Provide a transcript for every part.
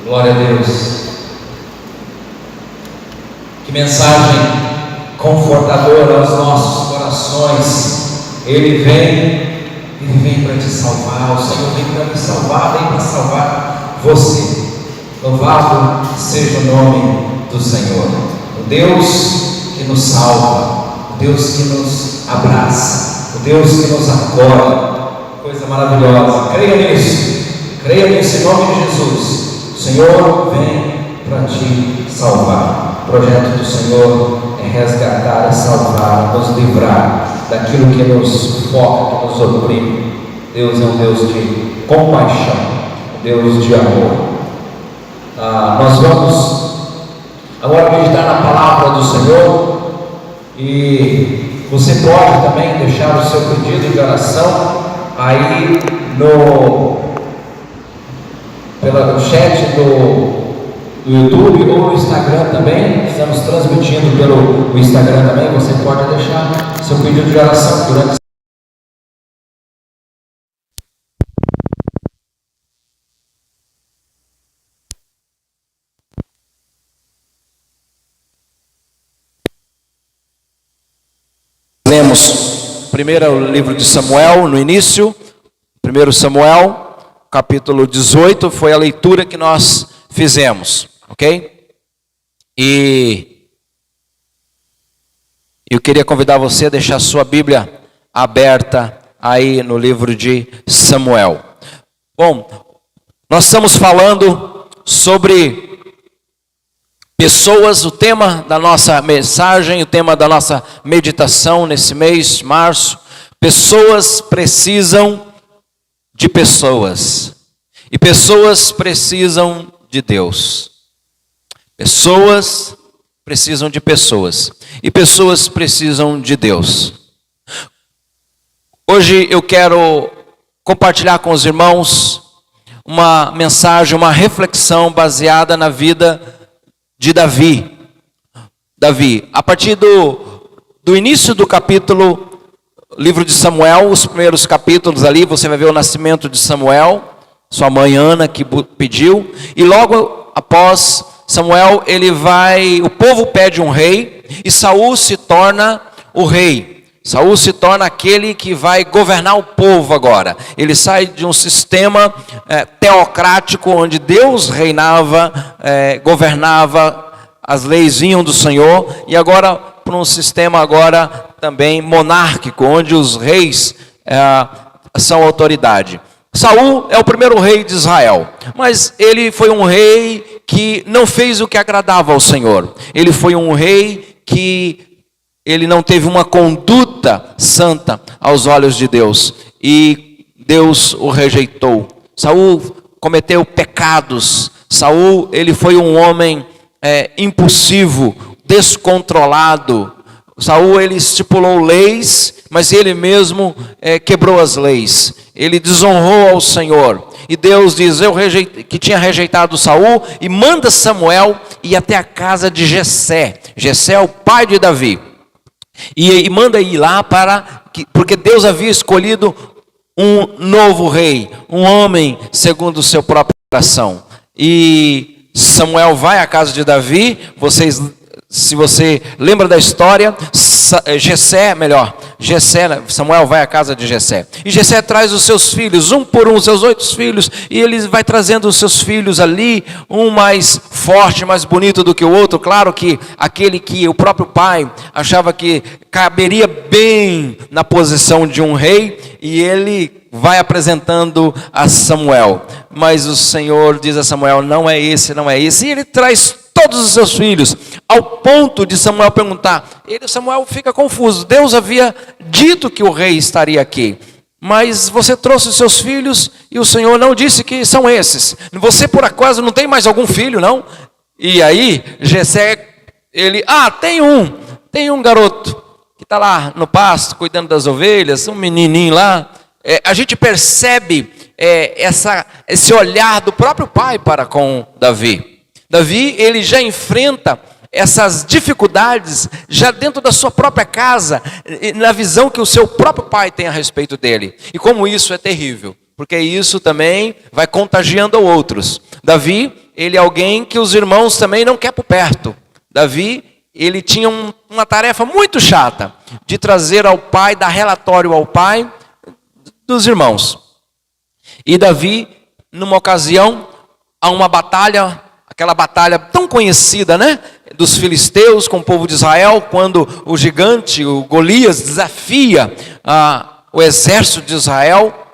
Glória a Deus. Que mensagem confortadora aos nossos corações. Ele vem para te salvar. O Senhor vem para me salvar, vem para salvar você. Louvado seja o nome do Senhor. O Deus que nos salva, o Deus que nos abraça, o Deus que nos acolhe. Coisa maravilhosa. Creia nisso em nome de Jesus. O Senhor vem para te salvar. O projeto do Senhor é resgatar, é salvar, nos livrar daquilo que nos foca, que nos oprime. Deus é um Deus de compaixão, um Deus de amor. Nós vamos agora meditar na palavra do Senhor, e você pode também deixar o seu pedido de oração aí pelo chat do YouTube ou no Instagram também. Estamos transmitindo pelo Instagram também. Você pode deixar seu pedido de oração durante. Lemos primeiro livro de Samuel, no início, 1 Samuel, capítulo 18, foi a leitura que nós fizemos, ok? E eu queria convidar você a deixar sua Bíblia aberta aí no livro de Samuel. Bom, nós estamos falando sobre pessoas, o tema da nossa mensagem, o tema da nossa meditação nesse mês, março. Pessoas precisam de pessoas, e pessoas precisam de Deus. Pessoas precisam de pessoas, e pessoas precisam de Deus. Hoje eu quero compartilhar com os irmãos uma mensagem, uma reflexão baseada na vida de Davi. A partir do início do capítulo, livro de Samuel, os primeiros capítulos ali, você vai ver o nascimento de Samuel, sua mãe Ana que pediu, e logo após Samuel, o povo pede um rei, e Saul se torna o rei. Saul se torna aquele que vai governar o povo agora. Ele sai de um sistema teocrático, onde Deus reinava, governava, as leis vinham do Senhor, e agora para um sistema agora também monárquico, onde os reis são autoridade. Saul é o primeiro rei de Israel, mas ele foi um rei que não fez o que agradava ao Senhor. Ele foi um rei que ele não teve uma conduta santa aos olhos de Deus, e Deus o rejeitou. Saul cometeu pecados. Saul, ele foi um homem impulsivo, descontrolado. Saul, ele estipulou leis, mas ele mesmo quebrou as leis. Ele desonrou ao Senhor. E Deus diz, que tinha rejeitado Saul, e manda Samuel ir até a casa de Jessé. Jessé é o pai de Davi. E manda ir lá porque Deus havia escolhido um novo rei, um homem segundo o seu próprio coração. E Samuel vai à casa de Davi. Se você lembra da história, Samuel vai à casa de Jessé. E Jessé traz os seus filhos, um por um, seus 8 filhos. E ele vai trazendo os seus filhos ali, um mais forte, mais bonito do que o outro. Claro que aquele que o próprio pai achava que caberia bem na posição de um rei. E ele vai apresentando a Samuel. Mas o Senhor diz a Samuel, não é esse. E ele traz todos os seus filhos, ao ponto de Samuel perguntar. Samuel fica confuso. Deus havia dito que o rei estaria aqui, mas você trouxe os seus filhos e o Senhor não disse que são esses. Você por acaso não tem mais algum filho, não? E aí Jessé, tem um garoto que está lá no pasto cuidando das ovelhas, um menininho lá. A gente percebe esse olhar do próprio pai para com Davi. Davi, ele já enfrenta essas dificuldades já dentro da sua própria casa, na visão que o seu próprio pai tem a respeito dele. E como isso é terrível. porque isso também vai contagiando a outros. Davi, ele é alguém que os irmãos também não querem por perto. Davi, ele tinha uma tarefa muito chata, de trazer ao pai, dar relatório ao pai dos irmãos. E Davi, numa ocasião, há uma batalha, aquela batalha tão conhecida, né? Dos filisteus com o povo de Israel, quando o gigante, o Golias, desafia o exército de Israel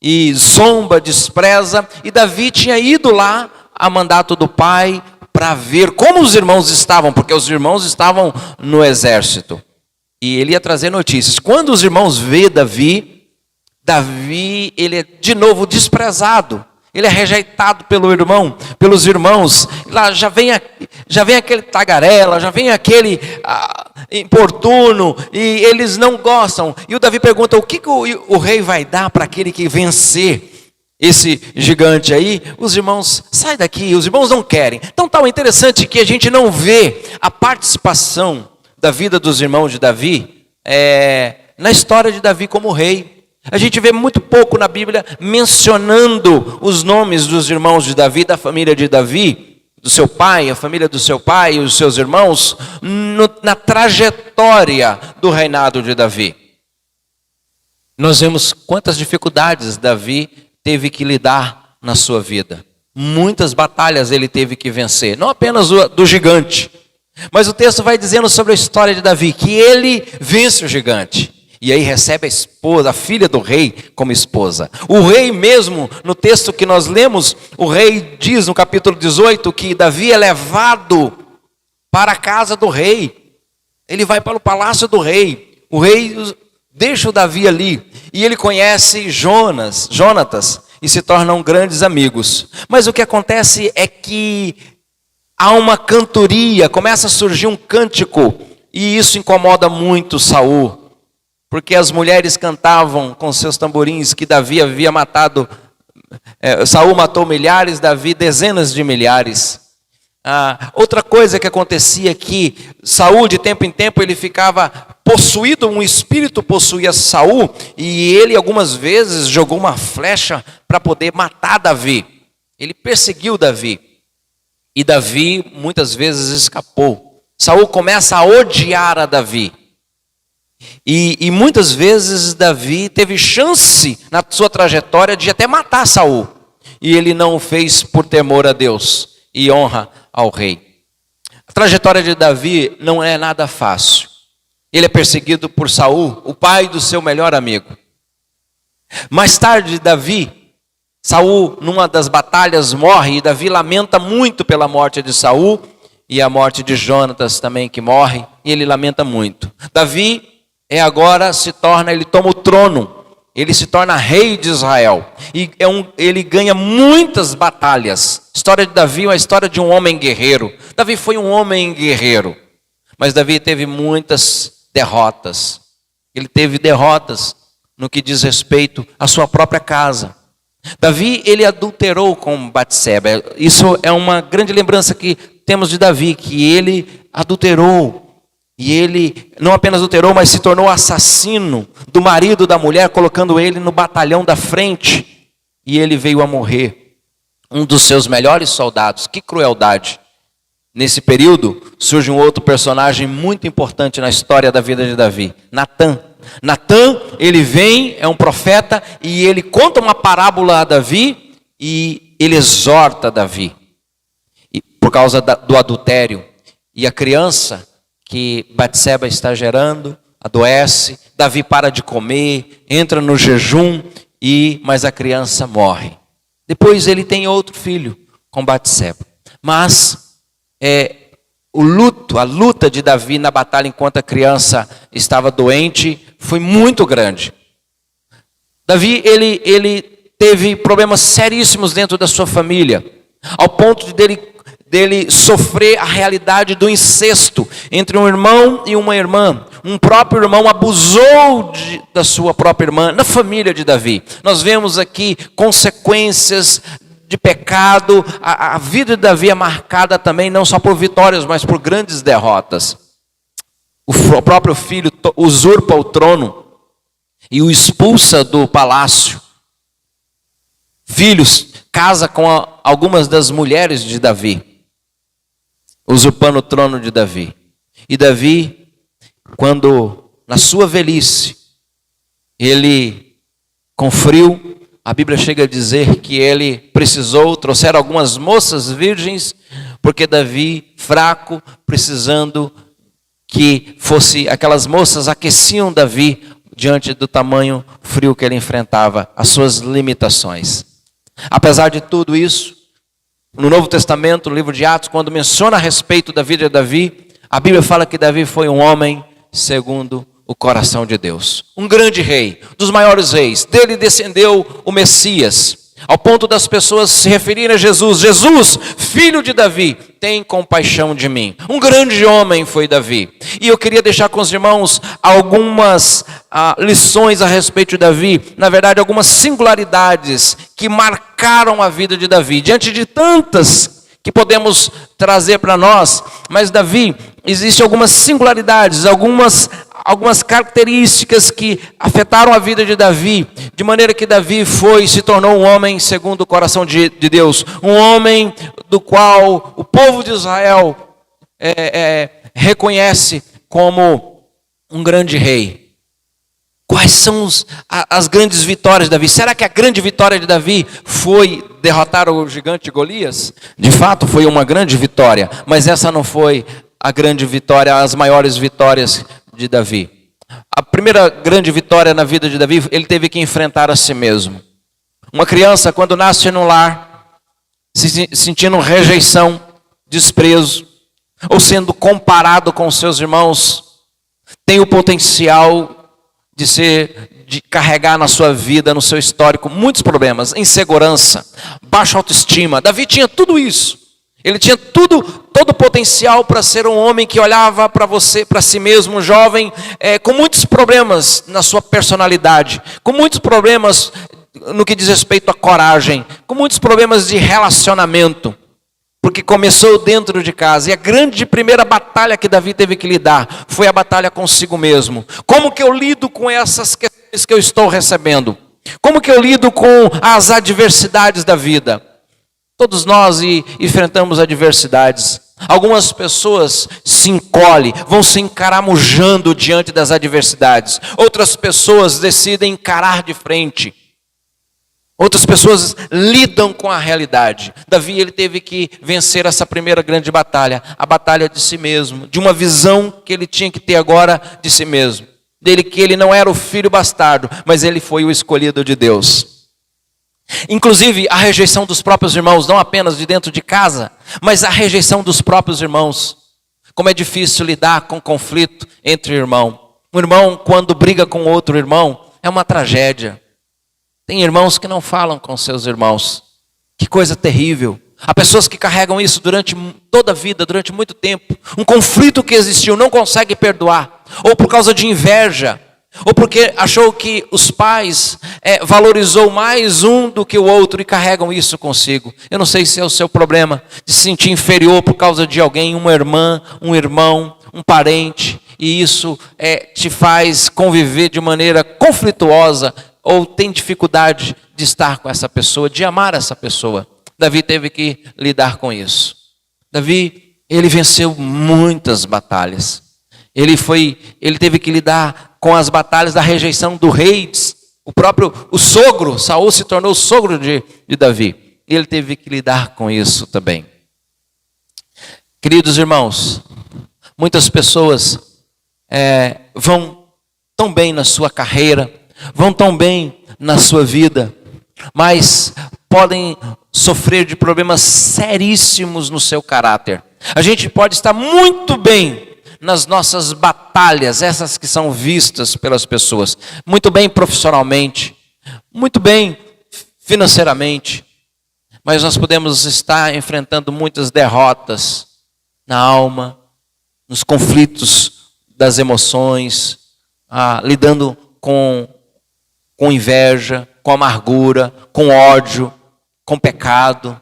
e zomba, despreza. E Davi tinha ido lá a mandato do pai para ver como os irmãos estavam, porque os irmãos estavam no exército. E ele ia trazer notícias. Quando os irmãos vê Davi, ele é de novo desprezado. Ele é rejeitado pelos irmãos. Lá já vem aquele tagarela, já vem aquele importuno, e eles não gostam. E o Davi pergunta: o que o rei vai dar para aquele que vencer esse gigante aí? Os irmãos, sai daqui, os irmãos não querem. Então tá interessante que a gente não vê a participação da vida dos irmãos de Davi na história de Davi como rei. A gente vê muito pouco na Bíblia mencionando os nomes dos irmãos de Davi, da família de Davi, do seu pai, a família do seu pai e os seus irmãos, na trajetória do reinado de Davi. Nós vemos quantas dificuldades Davi teve que lidar na sua vida. Muitas batalhas ele teve que vencer, não apenas do gigante, mas o texto vai dizendo sobre a história de Davi, que ele vence o gigante. E aí recebe a esposa, a filha do rei como esposa. O rei mesmo, no texto que nós lemos, o rei diz no capítulo 18 que Davi é levado para a casa do rei. Ele vai para o palácio do rei. O rei deixa o Davi ali. E ele conhece Jonatas e se tornam grandes amigos. Mas o que acontece é que há uma cantoria, começa a surgir um cântico. E isso incomoda muito Saul. Porque as mulheres cantavam com seus tamborins que Davi havia matado, Saul matou milhares, Davi dezenas de milhares. Outra coisa que acontecia é que Saul, de tempo em tempo, ele ficava possuído, um espírito possuía Saul, e ele algumas vezes jogou uma flecha para poder matar Davi. Ele perseguiu Davi, e Davi muitas vezes escapou. Saul começa a odiar a Davi. E muitas vezes Davi teve chance na sua trajetória de até matar Saul. E ele não o fez por temor a Deus e honra ao rei. A trajetória de Davi não é nada fácil. Ele é perseguido por Saul, o pai do seu melhor amigo. Mais tarde, Saul, numa das batalhas, morre. E Davi lamenta muito pela morte de Saul e a morte de Jonatas também, que morre. E ele lamenta muito. Davi ele toma o trono, ele se torna rei de Israel, e ele ganha muitas batalhas. A história de Davi é uma história de um homem guerreiro. Davi foi um homem guerreiro, mas Davi teve muitas derrotas. Ele teve derrotas no que diz respeito à sua própria casa. Davi, ele adulterou com Batseba. Isso é uma grande lembrança que temos de Davi, que ele adulterou. E ele não apenas adulterou, mas se tornou assassino do marido da mulher, colocando ele no batalhão da frente. E ele veio a morrer, um dos seus melhores soldados. Que crueldade! Nesse período, surge um outro personagem muito importante na história da vida de Davi, Natã. Natã, ele vem, é um profeta, e ele conta uma parábola a Davi, e ele exorta Davi, por causa do adultério. E a criança que Batseba está gerando adoece, Davi para de comer, entra no jejum, mas a criança morre. Depois ele tem outro filho com Batseba. Mas a luta de Davi na batalha enquanto a criança estava doente foi muito grande. Davi, ele teve problemas seríssimos dentro da sua família, ao ponto dele sofrer a realidade do incesto entre um irmão e uma irmã. Um próprio irmão abusou da sua própria irmã na família de Davi. Nós vemos aqui consequências de pecado. A vida de Davi é marcada também não só por vitórias, mas por grandes derrotas. O próprio filho usurpa o trono e o expulsa do palácio. filhos, casa com algumas das mulheres de Davi, usurpando o trono de Davi. E Davi, quando na sua velhice, ele com frio, a Bíblia chega a dizer que ele trouxeram algumas moças virgens, porque Davi, fraco, precisando que fosse, aquelas moças aqueciam Davi diante do tamanho frio que ele enfrentava, as suas limitações. Apesar de tudo isso, no Novo Testamento, no livro de Atos, quando menciona a respeito da vida de Davi, a Bíblia fala que Davi foi um homem segundo o coração de Deus. Um grande rei, dos maiores reis. Dele descendeu o Messias, ao ponto das pessoas se referirem a Jesus. Jesus, filho de Davi, tem compaixão de mim. Um grande homem foi Davi. E eu queria deixar com os irmãos algumas lições a respeito de Davi. Na verdade, algumas singularidades que marcaram a vida de Davi. Diante de tantas que podemos trazer para nós, mas Davi, existem algumas singularidades, algumas características que afetaram a vida de Davi, de maneira que Davi se tornou um homem segundo o coração de Deus, um homem do qual o povo de Israel reconhece como um grande rei. Quais são as grandes vitórias de Davi? Será que a grande vitória de Davi foi derrotar o gigante Golias? De fato, foi uma grande vitória, mas essa não foi a grande vitória, as maiores vitórias de Davi. A primeira grande vitória na vida de Davi, ele teve que enfrentar a si mesmo. Uma criança, quando nasce no lar, se sentindo rejeição, desprezo, ou sendo comparado com seus irmãos, tem o potencial de carregar na sua vida, no seu histórico, muitos problemas, insegurança, baixa autoestima. Davi tinha tudo isso. Ele tinha todo o potencial para ser um homem que olhava para si mesmo, um jovem, com muitos problemas na sua personalidade, com muitos problemas no que diz respeito à coragem, com muitos problemas de relacionamento, porque começou dentro de casa. E a grande primeira batalha que Davi teve que lidar foi a batalha consigo mesmo. Como que eu lido com essas questões que eu estou recebendo? Como que eu lido com as adversidades da vida? Todos nós enfrentamos adversidades. Algumas pessoas se encolhem, vão se encaramujando diante das adversidades. Outras pessoas decidem encarar de frente. Outras pessoas lidam com a realidade. Davi, ele teve que vencer essa primeira grande batalha, a batalha de si mesmo, de uma visão que ele tinha que ter agora de si mesmo. Dele que ele não era o filho bastardo, mas ele foi o escolhido de Deus. Inclusive a rejeição dos próprios irmãos, não apenas de dentro de casa, mas a rejeição dos próprios irmãos. Como é difícil lidar com conflito entre irmãos. Um irmão, quando briga com outro irmão, é uma tragédia. Tem irmãos que não falam com seus irmãos. Que coisa terrível. Há pessoas que carregam isso durante toda a vida, durante muito tempo. Um conflito que existiu, não consegue perdoar. Ou por causa de inveja. Ou porque achou que os pais valorizou mais um do que o outro e carregam isso consigo. Eu não sei se é o seu problema de se sentir inferior por causa de alguém, uma irmã, um irmão, um parente. E isso te faz conviver de maneira conflituosa ou tem dificuldade de estar com essa pessoa, de amar essa pessoa. Davi teve que lidar com isso. Davi, ele venceu muitas batalhas. Ele teve que lidar com as batalhas da rejeição do rei. O sogro, Saul se tornou o sogro de Davi. Ele teve que lidar com isso também. Queridos irmãos, muitas pessoas vão tão bem na sua carreira, vão tão bem na sua vida, mas podem sofrer de problemas seríssimos no seu caráter. A gente pode estar muito bem nas nossas batalhas, essas que são vistas pelas pessoas, muito bem profissionalmente, muito bem financeiramente, mas nós podemos estar enfrentando muitas derrotas na alma, nos conflitos das emoções, lidando com inveja, com amargura, com ódio, com pecado.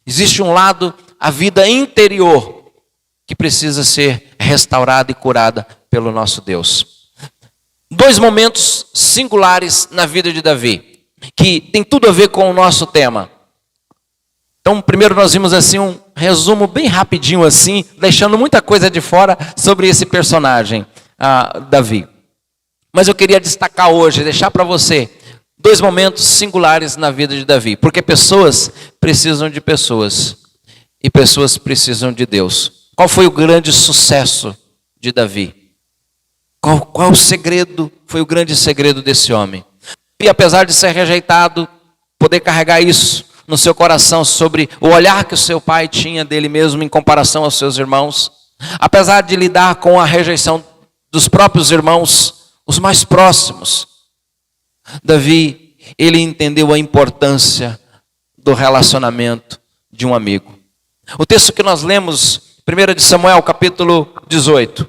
Existe um lado, a vida interior, que precisa ser restaurada e curada pelo nosso Deus. 2 momentos singulares na vida de Davi. que tem tudo a ver com o nosso tema. Então, primeiro nós vimos assim um resumo bem rapidinho assim, deixando muita coisa de fora sobre esse personagem, Davi. Mas eu queria destacar hoje, deixar para você 2 momentos singulares na vida de Davi. Porque pessoas precisam de pessoas e pessoas precisam de Deus. Qual foi o grande sucesso de Davi? Qual o segredo, foi o grande segredo desse homem? E apesar de ser rejeitado, poder carregar isso no seu coração sobre o olhar que o seu pai tinha dele mesmo em comparação aos seus irmãos. Apesar de lidar com a rejeição dos próprios irmãos, os mais próximos. Davi, ele entendeu a importância do relacionamento de um amigo. O texto que nós lemos, 1 de Samuel, capítulo 18.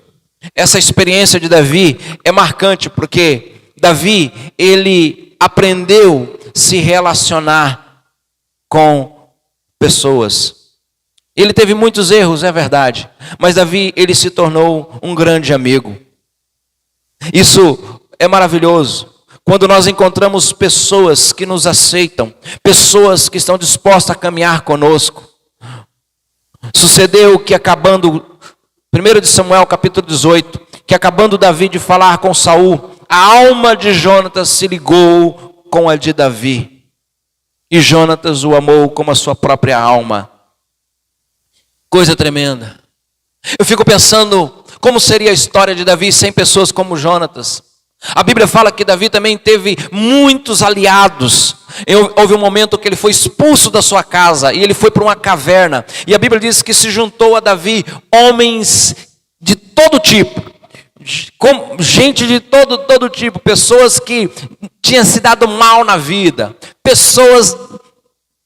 Essa experiência de Davi é marcante porque Davi, ele aprendeu a se relacionar com pessoas. Ele teve muitos erros, é verdade, mas Davi, ele se tornou um grande amigo. Isso é maravilhoso, quando nós encontramos pessoas que nos aceitam, pessoas que estão dispostas a caminhar conosco. Sucedeu que acabando, 1 de Samuel capítulo 18, que acabando Davi de falar com Saul, a alma de Jonatas se ligou com a de Davi. E Jonatas o amou como a sua própria alma. Coisa tremenda. Eu fico pensando como seria a história de Davi sem pessoas como Jonatas. A Bíblia fala que Davi também teve muitos aliados. Houve um momento que ele foi expulso da sua casa e ele foi para uma caverna. E a Bíblia diz que se juntou a Davi homens de todo tipo. Gente de todo tipo, pessoas que tinham se dado mal na vida, pessoas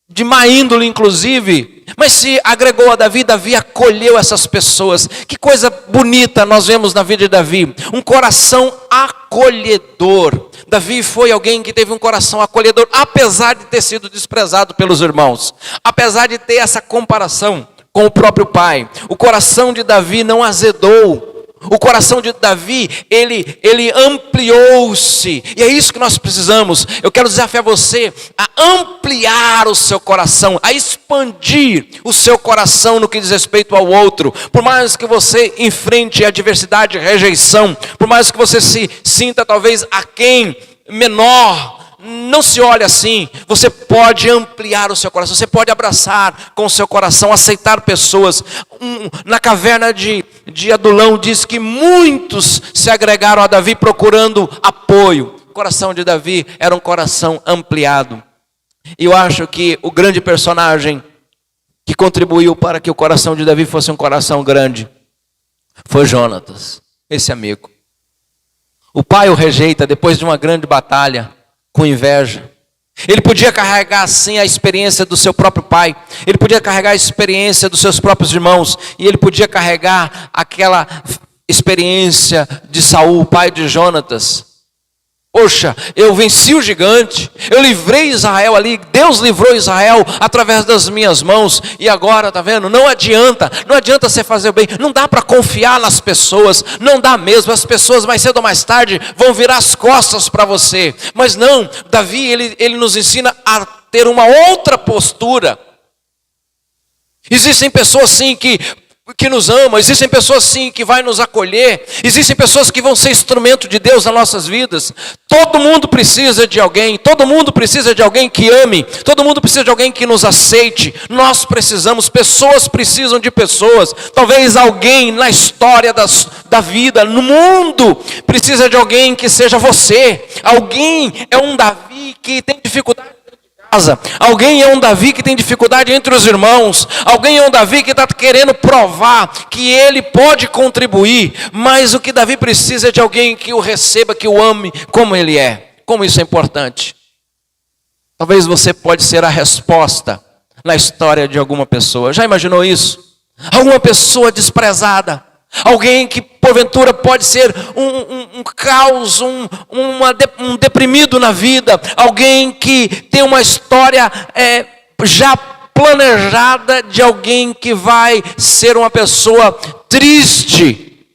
de má índole inclusive, mas se agregou a Davi, Davi acolheu essas pessoas. Que coisa bonita nós vemos na vida de Davi, um coração acolhedor. Davi foi alguém que teve um coração acolhedor, apesar de ter sido desprezado pelos irmãos, apesar de ter essa comparação com o próprio pai. O coração de Davi não azedou. O coração de Davi, ele ampliou-se. E é isso que nós precisamos. Eu quero desafiar você a ampliar o seu coração, a expandir o seu coração no que diz respeito ao outro. Por mais que você enfrente adversidade e rejeição, por mais que você se sinta talvez aquém, menor, não se olhe assim. Você pode ampliar o seu coração, você pode abraçar com o seu coração, aceitar pessoas. Na caverna de Adulão diz que muitos se agregaram a Davi procurando apoio. O coração de Davi era um coração ampliado. E eu acho que o grande personagem que contribuiu para que o coração de Davi fosse um coração grande foi Jonatas, esse amigo. O pai o rejeita depois de uma grande batalha, com inveja. Ele podia carregar assim a experiência do seu próprio pai. Ele podia carregar a experiência dos seus próprios irmãos. E ele podia carregar aquela experiência de Saul, pai de Jonatas. Poxa, eu venci o gigante, eu livrei Israel ali, Deus livrou Israel através das minhas mãos, e agora, tá vendo? Não adianta você fazer o bem, não dá para confiar nas pessoas, não dá mesmo, as pessoas mais cedo ou mais tarde vão virar as costas para você. Mas não, Davi, ele nos ensina a ter uma outra postura. Existem pessoas sim que nos amam, existem pessoas sim que vai nos acolher, existem pessoas que vão ser instrumento de Deus nas nossas vidas. Todo mundo precisa de alguém, todo mundo precisa de alguém que ame, todo mundo precisa de alguém que nos aceite. Nós precisamos, pessoas precisam de pessoas. Talvez alguém na história da vida, no mundo, precisa de alguém que seja você. Alguém é um Davi que tem dificuldade. Alguém é um Davi que tem dificuldade entre os irmãos. Alguém é um Davi que está querendo provar que ele pode contribuir. Mas o que Davi precisa é de alguém que o receba, que o ame como ele é. Como isso é importante. Talvez você pode ser a resposta na história de alguma pessoa. Já imaginou isso? Alguma pessoa desprezada. Alguém que porventura pode ser um caos, um deprimido na vida. Alguém que tem uma história já planejada de alguém que vai ser uma pessoa triste,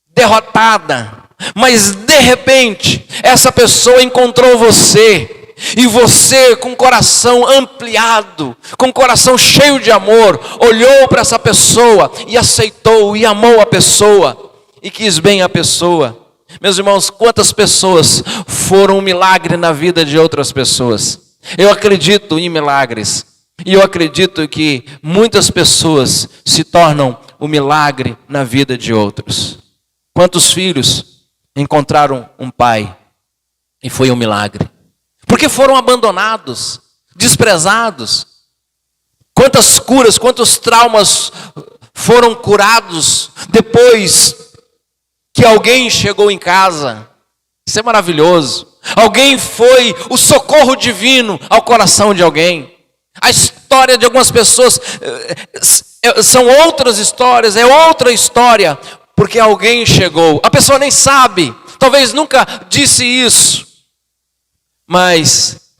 derrotada. Mas de repente, essa pessoa encontrou você. E você, com o coração ampliado, com o coração cheio de amor, olhou para essa pessoa e aceitou e amou a pessoa e quis bem a pessoa. Meus irmãos, quantas pessoas foram um milagre na vida de outras pessoas? Eu acredito em milagres. E eu acredito que muitas pessoas se tornam um milagre na vida de outros. Quantos filhos encontraram um pai e foi um milagre? Porque foram abandonados, desprezados. Quantas curas, quantos traumas foram curados depois que alguém chegou em casa. Isso é maravilhoso. Alguém foi o socorro divino ao coração de alguém. A história de algumas pessoas são outras histórias, é outra história, porque alguém chegou. A pessoa nem sabe, talvez nunca disse isso, mas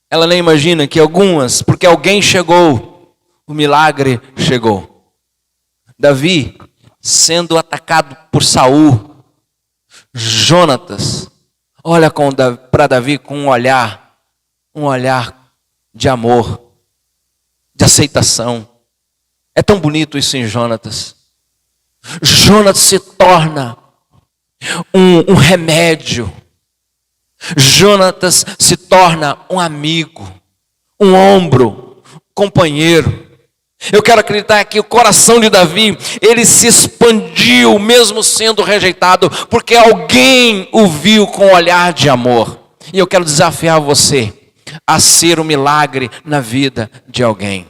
ela nem imagina que algumas, porque alguém chegou, o milagre chegou. Davi sendo atacado por Saul, Jonatas olha para Davi com um olhar de amor, de aceitação. É tão bonito isso em Jonatas. Jonatas se torna um remédio. Jonatas se torna um amigo, um ombro, companheiro. Eu quero acreditar que o coração de Davi, ele se expandiu mesmo sendo rejeitado, porque alguém o viu com um olhar de amor. E eu quero desafiar você a ser um milagre na vida de alguém.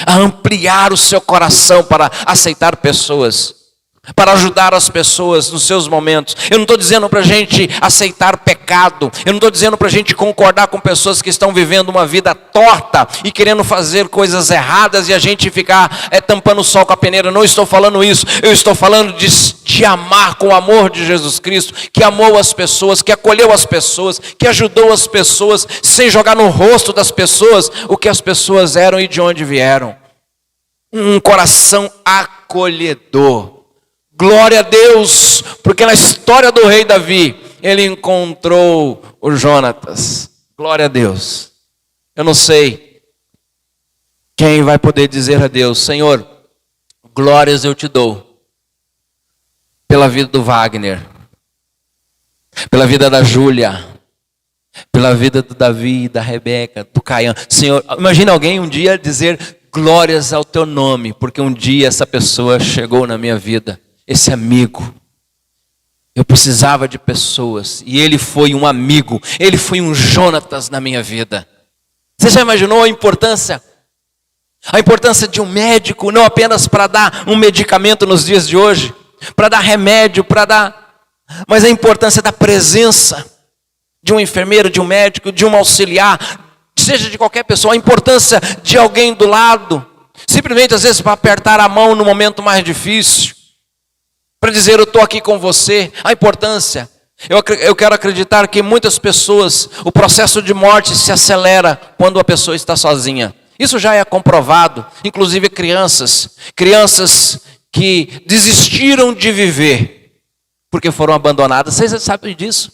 A ampliar o seu coração para aceitar pessoas, para ajudar as pessoas nos seus momentos. Eu não estou dizendo para a gente aceitar pecado. Eu não estou dizendo para a gente concordar com pessoas que estão vivendo uma vida torta e querendo fazer coisas erradas e a gente ficar tampando o sol com a peneira. Não estou falando isso. Eu estou falando de amar com o amor de Jesus Cristo, que amou as pessoas, que acolheu as pessoas, que ajudou as pessoas, sem jogar no rosto das pessoas o que as pessoas eram e de onde vieram. Um coração acolhedor. Glória a Deus, porque na história do rei Davi, ele encontrou o Jonatas. Glória a Deus. Eu não sei quem vai poder dizer a Deus: Senhor, glórias eu te dou pela vida do Wagner, pela vida da Júlia, pela vida do Davi, da Rebeca, do Caian. Senhor, imagina alguém um dia dizer glórias ao teu nome, porque um dia essa pessoa chegou na minha vida. Esse amigo, eu precisava de pessoas, e ele foi um amigo, ele foi um Jonatas na minha vida. Você já imaginou a importância? A importância de um médico, não apenas para dar um medicamento nos dias de hoje, para dar remédio, mas a importância da presença de um enfermeiro, de um médico, de um auxiliar, seja de qualquer pessoa, a importância de alguém do lado, simplesmente às vezes para apertar a mão no momento mais difícil, para dizer eu estou aqui com você. A importância. Eu quero acreditar que muitas pessoas, o processo de morte se acelera quando a pessoa está sozinha. Isso já é comprovado. Inclusive crianças que desistiram de viver porque foram abandonadas. Vocês sabem disso?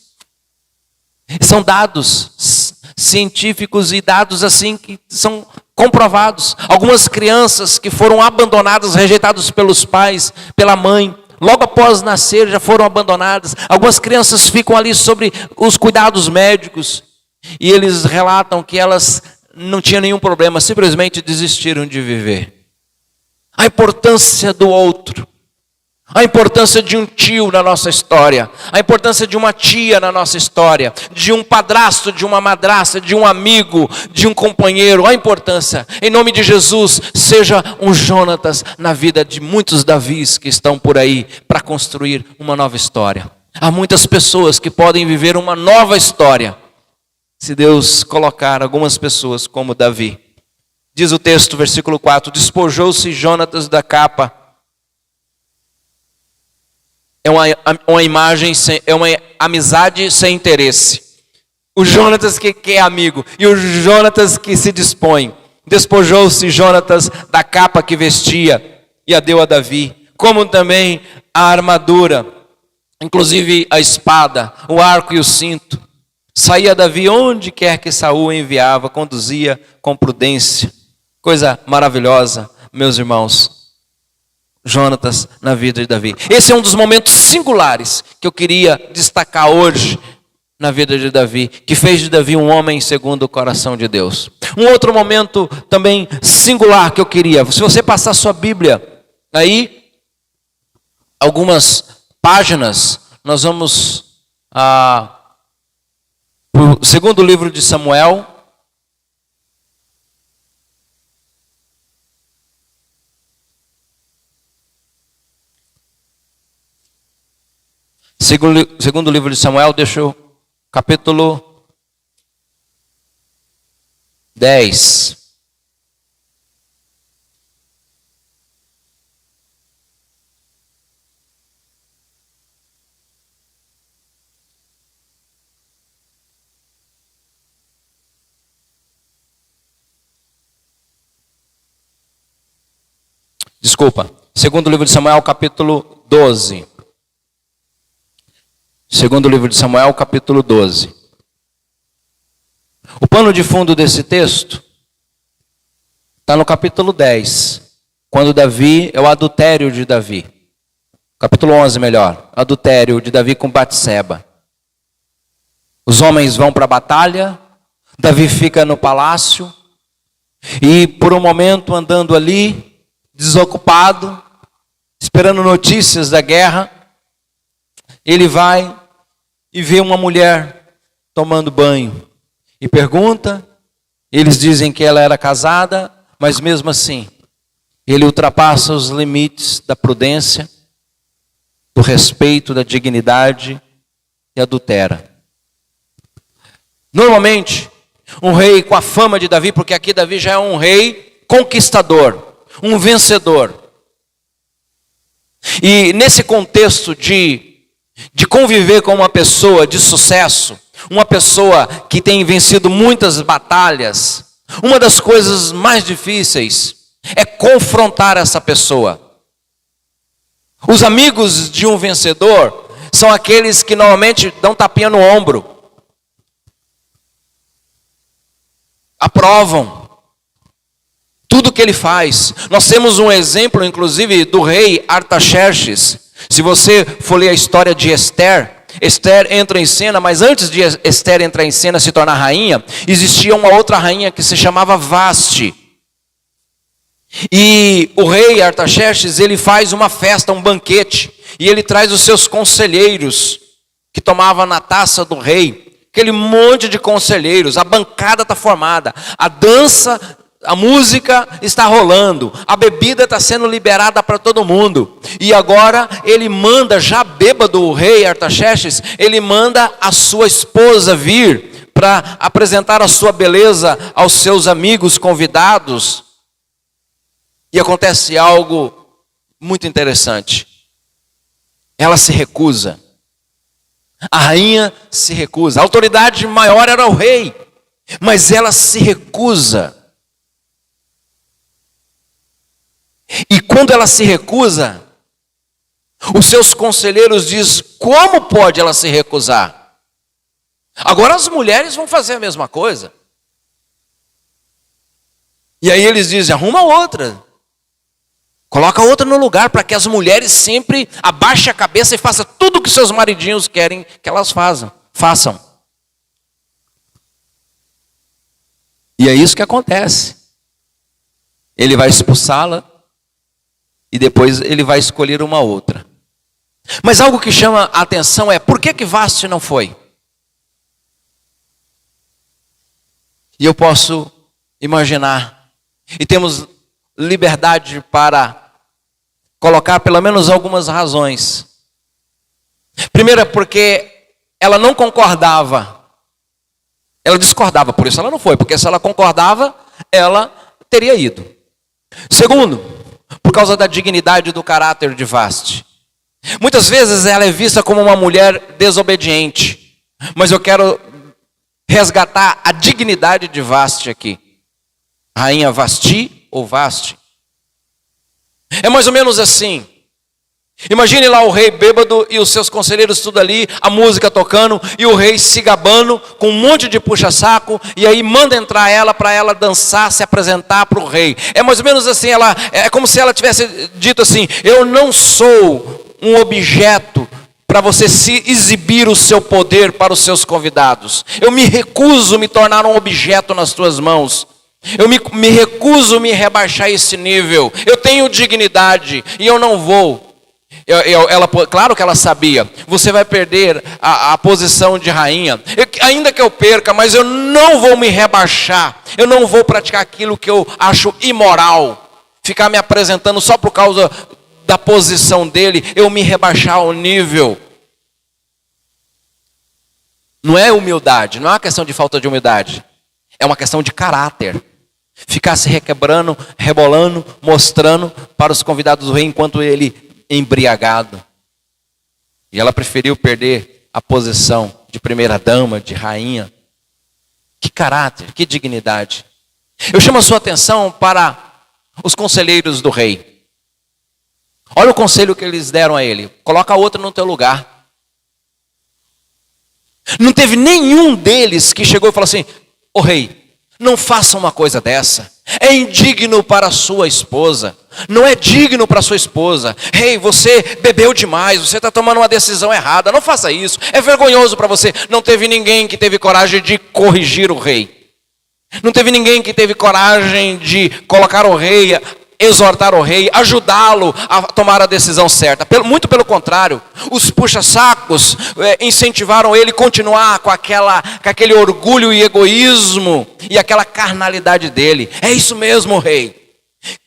São dados científicos e dados assim que são comprovados. Algumas crianças que foram abandonadas, rejeitadas pelos pais, pela mãe, logo após nascer já foram abandonadas. Algumas crianças ficam ali sobre os cuidados médicos e eles relatam que elas não tinham nenhum problema, simplesmente desistiram de viver. A importância do outro, a importância de um tio na nossa história, a importância de uma tia na nossa história, de um padrasto, de uma madrasta, de um amigo, de um companheiro, a importância. Em nome de Jesus, seja um Jonatas na vida de muitos Davis que estão por aí para construir uma nova história. Há muitas pessoas que podem viver uma nova história, se Deus colocar algumas pessoas como Davi. Diz o texto, versículo 4, despojou-se Jonatas da capa. É uma imagem, é uma amizade sem interesse. O Jonatas que é amigo e o Jonatas que se dispõe. Despojou-se Jonatas da capa que vestia e a deu a Davi, como também a armadura, inclusive a espada, o arco e o cinto. Saía Davi onde quer que Saul enviava, conduzia com prudência. Coisa maravilhosa, meus irmãos. Jonatas na vida de Davi. Esse é um dos momentos singulares que eu queria destacar hoje na vida de Davi, que fez de Davi um homem segundo o coração de Deus. Um outro momento também singular que eu queria, se você passar sua Bíblia aí, algumas páginas, nós vamos para o segundo livro de Samuel. Segundo livro de Samuel, deixa eu, capítulo 10. Desculpa, segundo livro de Samuel, capítulo 12. Segundo livro de Samuel, capítulo 12. O pano de fundo desse texto está no capítulo 10, quando Davi, é o adultério de Davi. Capítulo 11, melhor, adultério de Davi com Batseba. Os homens vão para a batalha, Davi fica no palácio, e por um momento andando ali, desocupado, esperando notícias da guerra, ele vai e vê uma mulher tomando banho e pergunta. Eles dizem que ela era casada, mas mesmo assim, ele ultrapassa os limites da prudência, do respeito, da dignidade e adultera. Normalmente, um rei com a fama de Davi, porque aqui Davi já é um rei conquistador, um vencedor. E nesse contexto de conviver com uma pessoa de sucesso, uma pessoa que tem vencido muitas batalhas, uma das coisas mais difíceis é confrontar essa pessoa. Os amigos de um vencedor são aqueles que normalmente dão tapinha no ombro, aprovam tudo que ele faz. Nós temos um exemplo, inclusive, do rei Artaxerxes. Se você for ler a história de Esther, Esther entra em cena, mas antes de Esther entrar em cena, se tornar rainha, existia uma outra rainha que se chamava Vaste. E o rei Artaxerxes, ele faz uma festa, um banquete, e ele traz os seus conselheiros, que tomavam na taça do rei, aquele monte de conselheiros, a bancada está formada, a dança, a música está rolando, a bebida está sendo liberada para todo mundo. E agora ele manda, já bêbado o rei Artaxerxes, ele manda a sua esposa vir para apresentar a sua beleza aos seus amigos convidados. E acontece algo muito interessante. Ela se recusa. A rainha se recusa. A autoridade maior era o rei, mas ela se recusa. E quando ela se recusa, os seus conselheiros dizem: como pode ela se recusar? Agora as mulheres vão fazer a mesma coisa. E aí eles dizem: arruma outra. Coloca outra no lugar, para que as mulheres sempre abaixem a cabeça e façam tudo o que seus maridinhos querem que elas façam. E é isso que acontece. Ele vai expulsá-la e depois ele vai escolher uma outra. Mas algo que chama a atenção é: por que Vaste não foi? E eu posso imaginar, e temos liberdade para colocar pelo menos algumas razões. Primeiro é porque ela não concordava, ela discordava, por isso ela não foi, porque se ela concordava, ela teria ido. Segundo, por causa da dignidade do caráter de Vaste. Muitas vezes ela é vista como uma mulher desobediente, mas eu quero resgatar a dignidade de Vaste aqui. Rainha Vasti ou Vaste. É mais ou menos assim: Imagine lá o rei bêbado e os seus conselheiros tudo ali, a música tocando, e o rei se gabando com um monte de puxa-saco, e aí manda entrar ela para ela dançar, se apresentar para o rei. É mais ou menos assim, é como se ela tivesse dito assim: eu não sou um objeto para você se exibir o seu poder para os seus convidados. Eu me recuso a me tornar um objeto nas tuas mãos. Eu me recuso a me rebaixar a esse nível. Eu tenho dignidade e eu não vou. Claro que ela sabia, você vai perder a posição de rainha. Ainda que eu perca, mas eu não vou me rebaixar. Eu não vou praticar aquilo que eu acho imoral. Ficar me apresentando só por causa da posição dele, eu me rebaixar ao nível. Não é humildade, não é uma questão de falta de humildade. É uma questão de caráter. Ficar se requebrando, rebolando, mostrando para os convidados do rei enquanto ele embriagado. E ela preferiu perder a posição de primeira dama, de rainha. Que caráter, que dignidade. Eu chamo a sua atenção para os conselheiros do rei. Olha o conselho que eles deram a ele: coloca outra no teu lugar. Não teve nenhum deles que chegou e falou assim: ô rei, não faça uma coisa dessa. É indigno para a sua esposa. Não é digno para a sua esposa. Rei, você bebeu demais, você está tomando uma decisão errada. Não faça isso, é vergonhoso para você. Não teve ninguém que teve coragem de corrigir o rei. Não teve ninguém que teve coragem de colocar o rei, exortar o rei, ajudá-lo a tomar a decisão certa. Muito pelo contrário, os puxa-sacos incentivaram ele a continuar com aquele orgulho e egoísmo e aquela carnalidade dele. É isso mesmo, rei.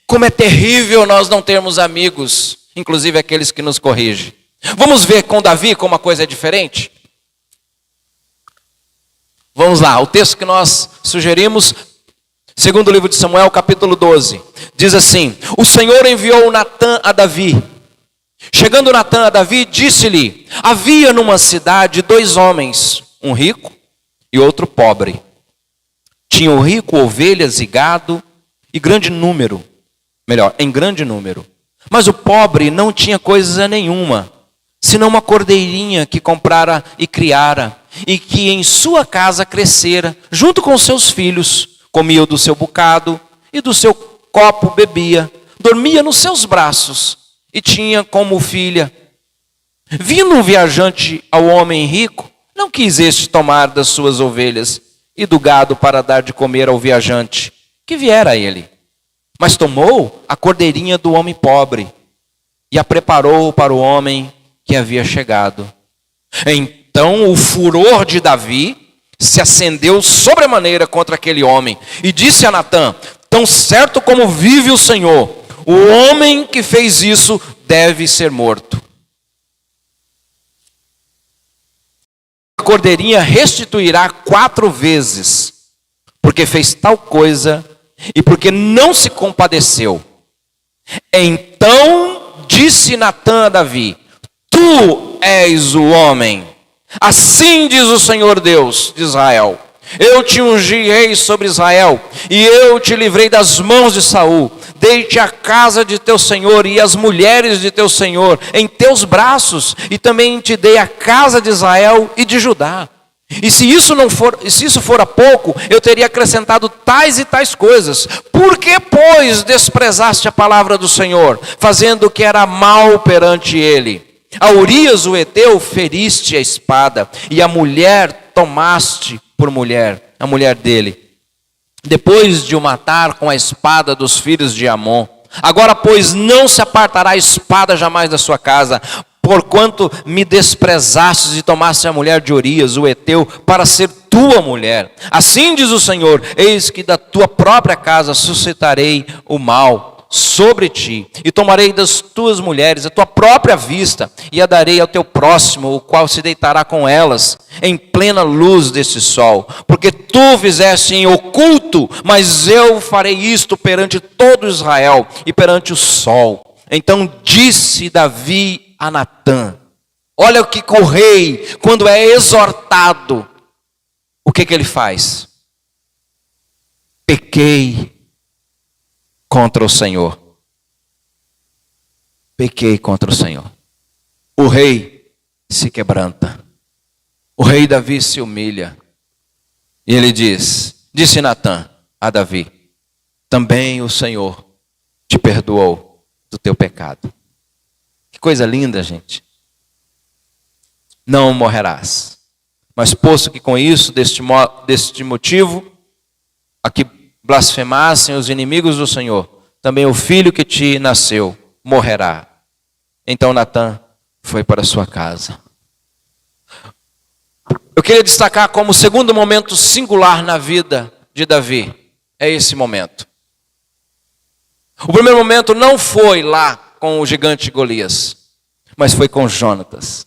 Como é terrível nós não termos amigos, inclusive aqueles que nos corrigem. Vamos ver com Davi como a coisa é diferente? Vamos lá, o texto que nós sugerimos, segundo o livro de Samuel, capítulo 12, diz assim: o Senhor enviou Natã a Davi. Chegando Natã a Davi, disse-lhe: havia numa cidade 2 homens, um rico e outro pobre. Tinha o rico ovelhas e gado em grande número. Mas o pobre não tinha coisa nenhuma, senão uma cordeirinha que comprara e criara, e que em sua casa crescera, junto com seus filhos. Comia do seu bocado e do seu copo bebia, dormia nos seus braços e tinha como filha. Vindo um viajante ao homem rico, não quis este tomar das suas ovelhas e do gado para dar de comer ao viajante que viera a ele, mas tomou a cordeirinha do homem pobre e a preparou para o homem que havia chegado. Então o furor de Davi se acendeu sobremaneira contra aquele homem e disse a Natã: tão certo como vive o Senhor, o homem que fez isso deve ser morto. A cordeirinha restituirá 4 vezes, porque fez tal coisa e porque não se compadeceu. Então disse Natã a Davi: tu és o homem. Assim diz o Senhor Deus de Israel: eu te ungi rei sobre Israel, e eu te livrei das mãos de Saul. Dei-te a casa de teu senhor e as mulheres de teu senhor em teus braços, e também te dei a casa de Israel e de Judá. E se isso fora pouco, eu teria acrescentado tais e tais coisas. Por que, pois, desprezaste a palavra do Senhor, fazendo o que era mal perante ele? A Urias o heteu feriste a espada, e a mulher tomaste por mulher, a mulher dele, depois de o matar com a espada dos filhos de Amon. Agora, pois, não se apartará a espada jamais da sua casa, porquanto me desprezastes e tomaste a mulher de Urias o heteu para ser tua mulher. Assim diz o Senhor: eis que da tua própria casa suscitarei o mal sobre ti, e tomarei das tuas mulheres a tua própria vista, e a darei ao teu próximo, o qual se deitará com elas em plena luz desse sol. Porque tu fizeste em oculto, mas eu farei isto perante todo Israel e perante o sol. Então disse Davi a Natã: olha o que o rei, quando é exortado, o que ele faz? Pequei contra o Senhor. Pequei contra o Senhor. o rei se quebranta. O rei Davi se humilha. E ele disse Natã a Davi: também o Senhor te perdoou do teu pecado. Que coisa linda, gente. Não morrerás. Mas posto que com isso, deste motivo, a que blasfemassem os inimigos do Senhor, também o filho que te nasceu morrerá. Então Natã foi para sua casa. Eu queria destacar como segundo momento singular na vida de Davi, é esse momento. O primeiro momento não foi lá com o gigante Golias, mas foi com Jonatas,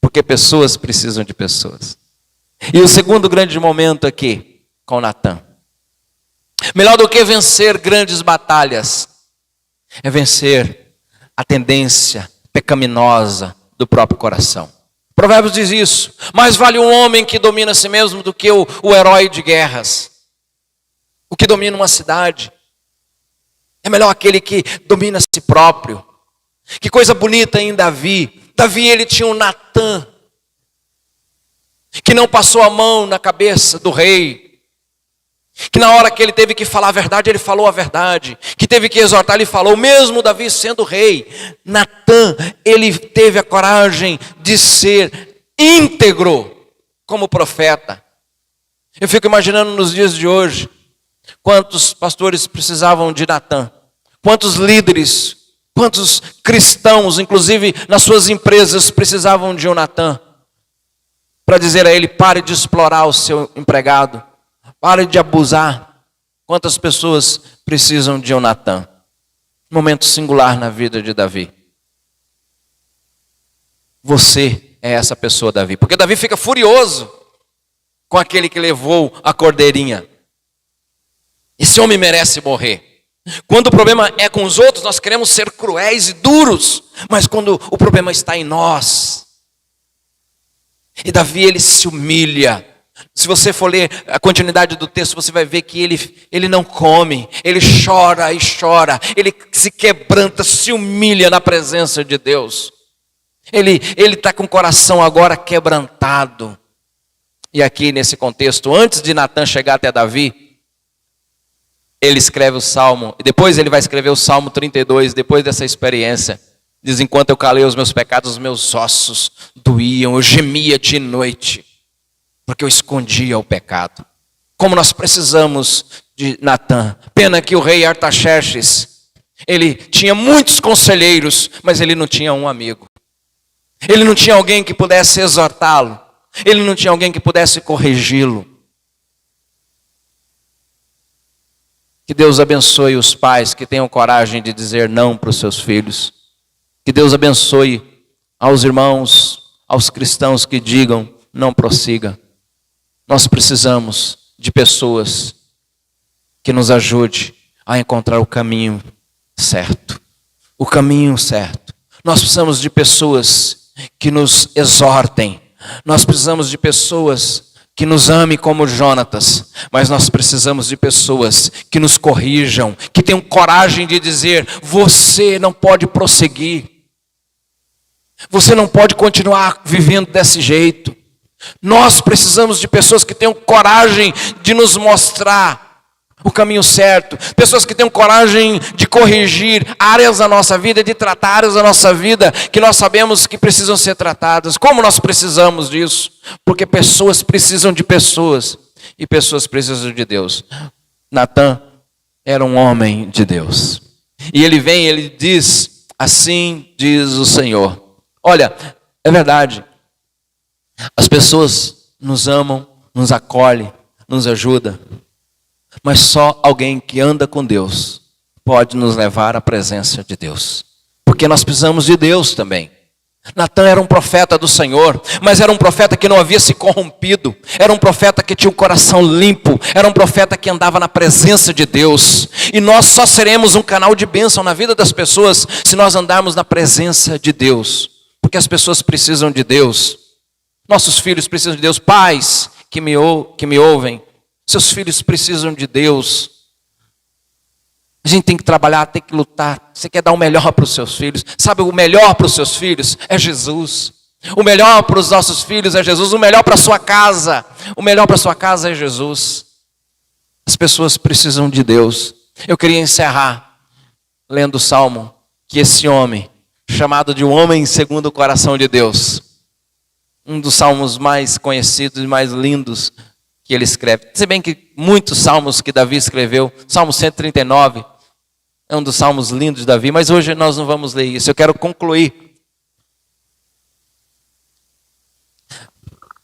porque pessoas precisam de pessoas. E o segundo grande momento aqui, com Natã. Melhor do que vencer grandes batalhas, é vencer a tendência pecaminosa do próprio coração. Provérbios diz isso: mais vale um homem que domina a si mesmo do que o herói de guerras, o que domina uma cidade. É melhor aquele que domina a si próprio. Que coisa bonita em Davi. Davi, ele tinha um Natã, que não passou a mão na cabeça do rei, que na hora que ele teve que falar a verdade, ele falou a verdade, que teve que exortar, ele falou. Mesmo Davi sendo rei, Natã, ele teve a coragem de ser íntegro como profeta. Eu fico imaginando nos dias de hoje, quantos pastores precisavam de Natã, quantos líderes, quantos cristãos, inclusive nas suas empresas, precisavam de um Natã, para dizer a ele: pare de explorar o seu empregado, pare de abusar. Quantas pessoas precisam de um Natã? Momento singular na vida de Davi. Você é essa pessoa, Davi. Porque Davi fica furioso com aquele que levou a cordeirinha. Esse homem merece morrer. Quando o problema é com os outros, nós queremos ser cruéis e duros. Mas quando o problema está em nós. E Davi, ele se humilha. Se você for ler a continuidade do texto, você vai ver que ele não come, ele chora e chora, ele se quebranta, se humilha na presença de Deus. Ele está com o coração agora quebrantado. E aqui nesse contexto, antes de Natã chegar até Davi, ele escreve o Salmo, e depois ele vai escrever o Salmo 32, depois dessa experiência. Diz: enquanto eu calei os meus pecados, os meus ossos doíam, eu gemia de noite, porque eu escondia o pecado. Como nós precisamos de Natã. Pena que o rei Artaxerxes, ele tinha muitos conselheiros, mas ele não tinha um amigo. Ele não tinha alguém que pudesse exortá-lo. Ele não tinha alguém que pudesse corrigi-lo. Que Deus abençoe os pais que tenham coragem de dizer não para os seus filhos. Que Deus abençoe aos irmãos, aos cristãos que digam: não prossiga. Nós precisamos de pessoas que nos ajude a encontrar o caminho certo. O caminho certo. Nós precisamos de pessoas que nos exortem. Nós precisamos de pessoas que nos amem como Jonatas. Mas nós precisamos de pessoas que nos corrijam, que tenham coragem de dizer: você não pode prosseguir. Você não pode continuar vivendo desse jeito. Nós precisamos de pessoas que tenham coragem de nos mostrar o caminho certo. Pessoas que tenham coragem de corrigir áreas da nossa vida, de tratar áreas da nossa vida que nós sabemos que precisam ser tratadas. Como nós precisamos disso? Porque pessoas precisam de pessoas e pessoas precisam de Deus. Natã era um homem de Deus. E ele vem e ele diz: assim diz o Senhor. Olha, é verdade. As pessoas nos amam, nos acolhem, nos ajudam. Mas só alguém que anda com Deus pode nos levar à presença de Deus. Porque nós precisamos de Deus também. Natã era um profeta do Senhor, mas era um profeta que não havia se corrompido. Era um profeta que tinha o coração limpo. Era um profeta que andava na presença de Deus. E nós só seremos um canal de bênção na vida das pessoas se nós andarmos na presença de Deus. Porque as pessoas precisam de Deus. Nossos filhos precisam de Deus. Pais que me ouvem, seus filhos precisam de Deus. A gente tem que trabalhar, tem que lutar. Você quer dar o melhor para os seus filhos. Sabe, o melhor para os seus filhos é Jesus. O melhor para os nossos filhos é Jesus. O melhor para a sua casa. O melhor para a sua casa é Jesus. As pessoas precisam de Deus. Eu queria encerrar lendo o Salmo que esse homem, chamado de um homem segundo o coração de Deus, um dos salmos mais conhecidos e mais lindos que ele escreve. Se bem que muitos salmos que Davi escreveu, Salmo 139 é um dos salmos lindos de Davi, mas hoje nós não vamos ler isso. Eu quero concluir.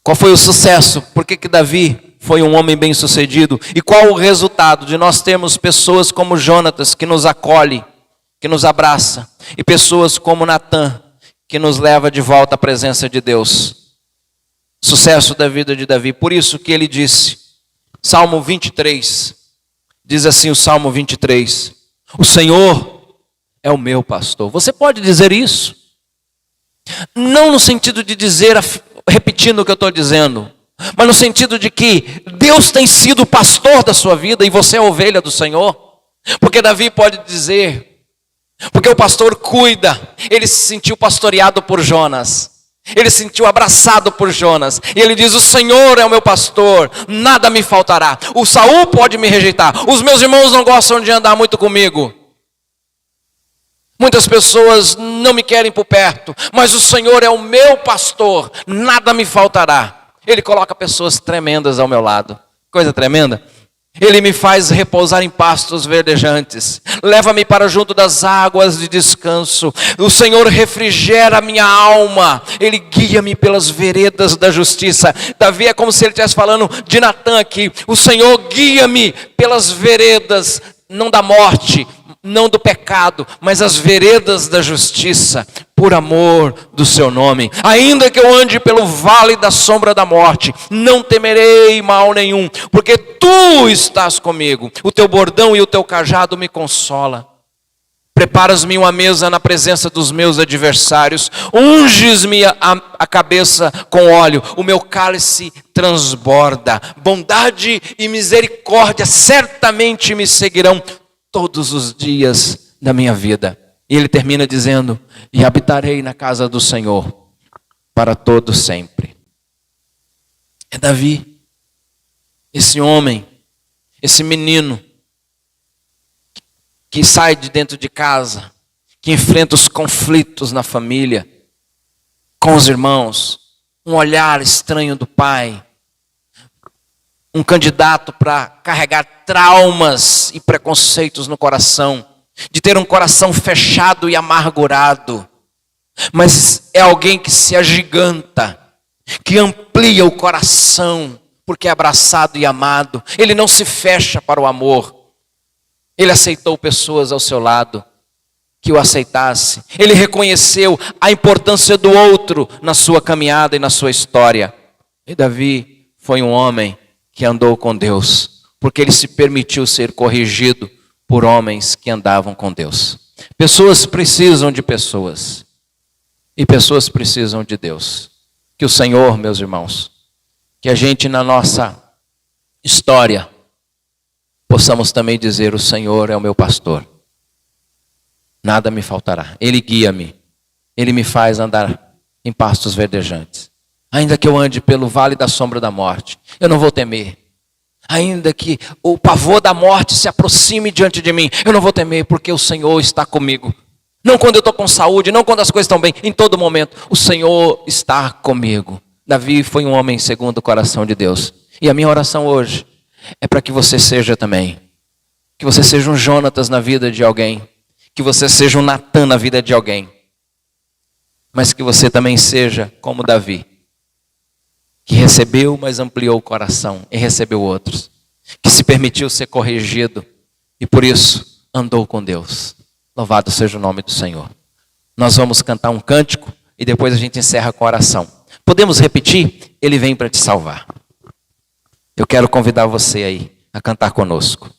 Qual foi o sucesso? Por que Davi foi um homem bem-sucedido? E qual o resultado de nós termos pessoas como Jonatas, que nos acolhe, que nos abraça, e pessoas como Natã, que nos leva de volta à presença de Deus? Sucesso da vida de Davi. Por isso que ele disse, Salmo 23, diz assim o Salmo 23, o Senhor é o meu pastor. Você pode dizer isso? Não no sentido de dizer, repetindo o que eu estou dizendo, mas no sentido de que Deus tem sido o pastor da sua vida e você é a ovelha do Senhor. Porque Davi pode dizer, porque o pastor cuida, ele se sentiu pastoreado por Jonas. Ele se sentiu abraçado por Jonas. E ele diz, o Senhor é o meu pastor, nada me faltará. O Saul pode me rejeitar. Os meus irmãos não gostam de andar muito comigo. Muitas pessoas não me querem por perto. Mas o Senhor é o meu pastor, nada me faltará. Ele coloca pessoas tremendas ao meu lado. Coisa tremenda. Ele me faz repousar em pastos verdejantes. Leva-me para junto das águas de descanso. O Senhor refrigera a minha alma. Ele guia-me pelas veredas da justiça. Davi é como se ele estivesse falando de Natã aqui. O Senhor guia-me pelas veredas, não da morte, não do pecado, mas as veredas da justiça, por amor do seu nome. Ainda que eu ande pelo vale da sombra da morte, não temerei mal nenhum, porque tu estás comigo. O teu bordão e o teu cajado me consola. Preparas-me uma mesa na presença dos meus adversários. Unges-me a cabeça com óleo. O meu cálice transborda. Bondade e misericórdia certamente me seguirão todos os dias da minha vida. E ele termina dizendo, e habitarei na casa do Senhor para todo sempre. É Davi, esse homem, esse menino, que sai de dentro de casa, que enfrenta os conflitos na família, com os irmãos, um olhar estranho do pai, um candidato para carregar traumas e preconceitos no coração, de ter um coração fechado e amargurado, mas é alguém que se agiganta, que amplia o coração, porque é abraçado e amado. Ele não se fecha para o amor. Ele aceitou pessoas ao seu lado que o aceitasse. Ele reconheceu a importância do outro na sua caminhada e na sua história. E Davi foi um homem que andou com Deus, porque ele se permitiu ser corrigido por homens que andavam com Deus. Pessoas precisam de pessoas, e pessoas precisam de Deus. Que o Senhor, meus irmãos, que a gente na nossa história possamos também dizer, o Senhor é o meu pastor, nada me faltará. Ele guia-me, Ele me faz andar em pastos verdejantes. Ainda que eu ande pelo vale da sombra da morte, eu não vou temer. Ainda que o pavor da morte se aproxime diante de mim, eu não vou temer, porque o Senhor está comigo. Não quando eu estou com saúde, não quando as coisas estão bem, em todo momento, o Senhor está comigo. Davi foi um homem segundo o coração de Deus. E a minha oração hoje é para que você seja também. Que você seja um Jonatas na vida de alguém. Que você seja um Natã na vida de alguém. Mas que você também seja como Davi, que recebeu, mas ampliou o coração e recebeu outros. Que se permitiu ser corrigido e por isso andou com Deus. Louvado seja o nome do Senhor. Nós vamos cantar um cântico e depois a gente encerra com a oração. Podemos repetir? Ele vem para te salvar. Eu quero convidar você aí a cantar conosco.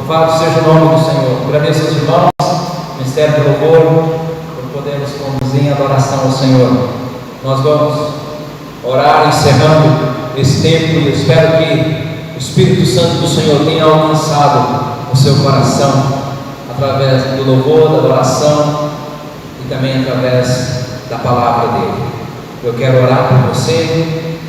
Louvado seja o nome do Senhor. Agradeço aos irmãos, Ministério do Louvor, por podermos conduzir em adoração ao Senhor. Nós vamos orar encerrando esse tempo e eu espero que o Espírito Santo do Senhor tenha alcançado o seu coração através do louvor, da adoração e também através da palavra dele. Eu quero orar por você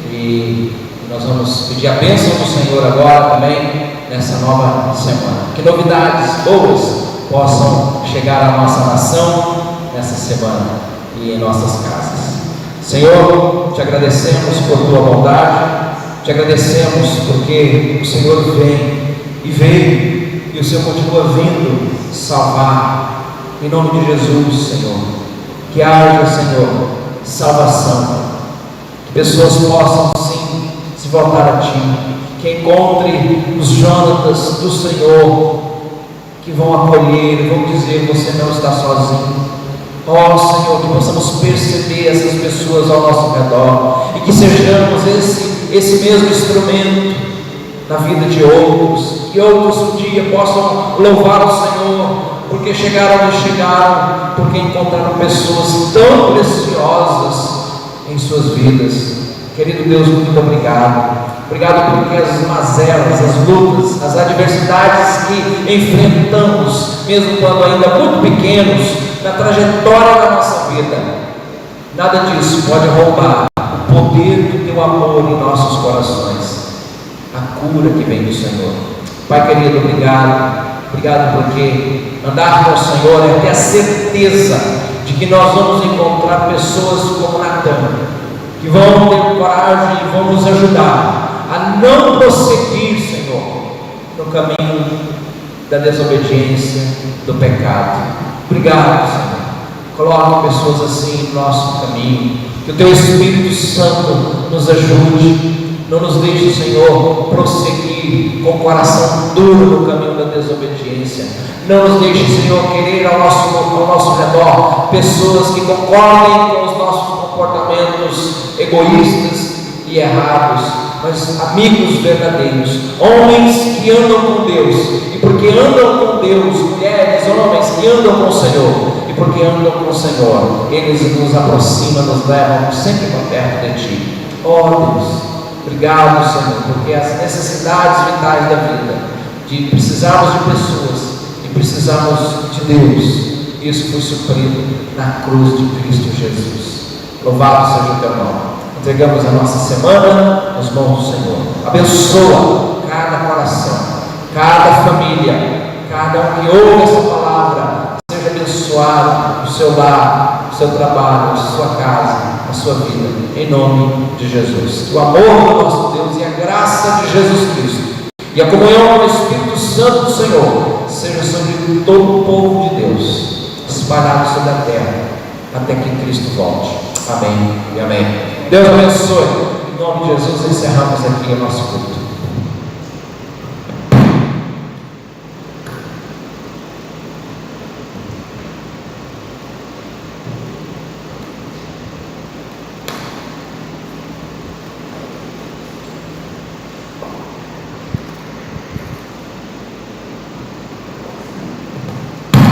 e nós vamos pedir a bênção do Senhor agora também nessa nova semana. Que novidades boas possam chegar à nossa nação nessa semana. e em nossas casas. Senhor, te agradecemos por tua bondade, te agradecemos porque o Senhor vem e veio, e o Senhor continua vindo salvar. Em nome de Jesus, Senhor, que haja, Senhor, salvação, que pessoas possam sim se voltar a Ti, que encontre os Jonatas do Senhor, que vão acolher, vão dizer: você não está sozinho. Ó Senhor, que possamos perceber essas pessoas ao nosso redor e que sejamos esse mesmo instrumento na vida de outros, que outros um dia possam louvar o Senhor, porque chegaram onde chegaram, porque encontraram pessoas tão preciosas em suas vidas. Querido Deus, muito obrigado. Obrigado porque as mazelas, as lutas, as adversidades que enfrentamos, mesmo quando ainda muito pequenos, na trajetória da nossa vida, nada disso pode roubar o poder do Teu amor em nossos corações, a cura que vem do Senhor. Pai querido, obrigado. Obrigado porque andar com o Senhor é ter a certeza de que nós vamos encontrar pessoas como Natan, que vão ter coragem e vão nos ajudar a não prosseguir, Senhor, no caminho da desobediência, do pecado. Obrigado, Senhor. Coloca pessoas assim no nosso caminho, que o Teu Espírito Santo nos ajude. Não nos deixe, Senhor, prosseguir com o coração duro no caminho da desobediência. Não nos deixe, Senhor, querer ao nosso redor pessoas que concordem com os nossos comportamentos egoístas e errados, mas amigos verdadeiros, homens que andam com Deus, e porque andam com Deus, mulheres, homens que andam com o Senhor, e porque andam com o Senhor, eles nos aproximam, nos levam sempre para perto de Ti. Ó Deus, obrigado, Senhor, porque as necessidades vitais da vida, de precisarmos de pessoas e precisamos de Deus, isso foi suprido na cruz de Cristo Jesus. Louvado seja o Teu nome. Entregamos a nossa semana nas mãos do Senhor. Abençoa cada coração, cada família, cada um que ouve essa palavra. Seja abençoado o seu lar, o seu trabalho, a sua casa, a sua vida, em nome de Jesus. O amor do nosso Deus e a graça de Jesus Cristo e a comunhão do Espírito Santo do Senhor seja sobre todo o povo de Deus, espalhado sobre a terra, até que Cristo volte. Amém e amém. Deus abençoe. Em nome de Jesus, encerramos aqui o nosso culto.